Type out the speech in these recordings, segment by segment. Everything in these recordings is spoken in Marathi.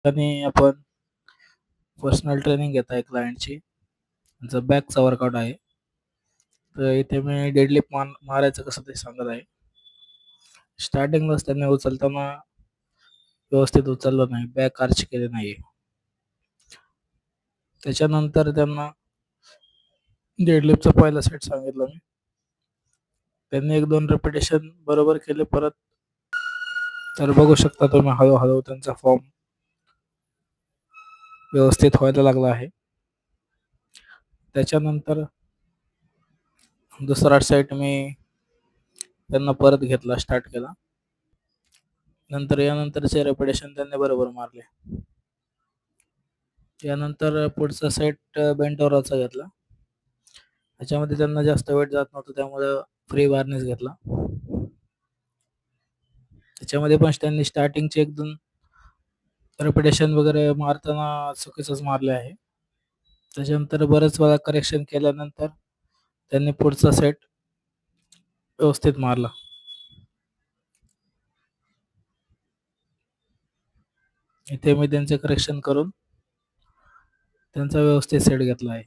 आणि आपण पर्सनल ट्रेनिंग घेत आहे क्लायंटची. त्यांचा बॅकचा वर्कआउट आहे. तर इथे मी डेडलिफ्ट मारायचं कसं ते सांगत आहे. स्टार्टिंगलाच त्यांनी उचलताना व्यवस्थित उचललं नाही, बॅक आर्च केले नाही. त्याच्यानंतर त्यांना डेडलिफ्टचा पहिला सेट सांगितलं मी. त्यांनी 1-2 रिपिटेशन बरोबर केले परत. तर बघू शकता तुम्ही हळूहळू त्यांचा फॉर्म व्यवस्थित व्हायला लागला आहे. त्याच्यानंतर दुसरा सेट मी त्यांना परत घेतला, स्टार्ट केला. यानंतरचे रेपिटेशन त्यांनी बरोबर मारले. त्यानंतर पुढचा सेट बेंट ओव्हरचा घेतला. त्याच्यामध्ये त्यांना जास्त वेट जात नव्हतं, त्यामुळे फ्री वार्निश घेतला. त्याच्यामध्ये पण त्यांनी स्टार्टिंगचे 1-2 रेपिटेशन वगैरे मारताना चुकीचंच मारले आहे. त्याच्यानंतर बरेच वेळा करेक्शन केल्यानंतर त्यांनी पुढचा सेट व्यवस्थित मारला. इथे मी त्यांचे करेक्शन करून त्यांचा व्यवस्थित सेट घेतला आहे.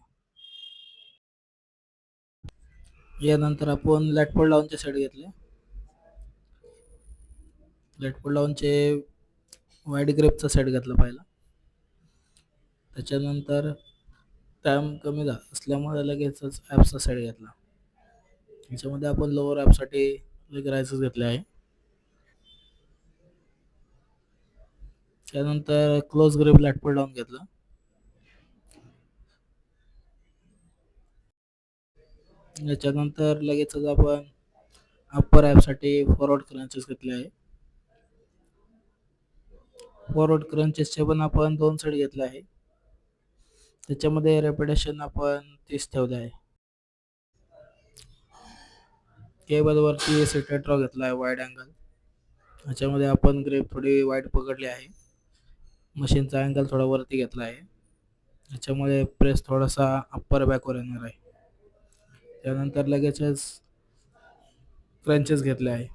यानंतर आपण लॅट पुल डाऊनचे सेट घेतले. लॅट पुल डाऊनचे वाईड ग्रिपचा सेट घेतला पहिला. त्याच्यानंतर टाइम कमी झाला असल्यामुळे लगेचच ॲपचा सेट घेतला. याच्यामध्ये आपण लोअर ॲपसाठी लेग रायसेस घेतले आहे. त्यानंतर क्लोज ग्रिप लॅट पुल डाऊन घेतला. याच्यानंतर लगेचच आपण अप्पर ॲपसाठी फॉरवर्ड क्रंचेस घेतले आहे. फॉरवर्ड क्रंचेसचे पण आपण 2 सेट घेतले आहे. त्याच्यामध्ये रेपिटेशन आपण 30 ठेवले आहे. केबलवरती सिटेड ड्रॉ घेतला आहे वाईड अँगल. याच्यामध्ये आपण ग्रिप थोडी वाईड पकडली आहे. मशीनचा अँगल थोडा वरती घेतला आहे. याच्यामुळे प्रेस थोडासा अप्पर बॅकवर येणार आहे. त्यानंतर लगेचच क्रंचेस घेतले आहे.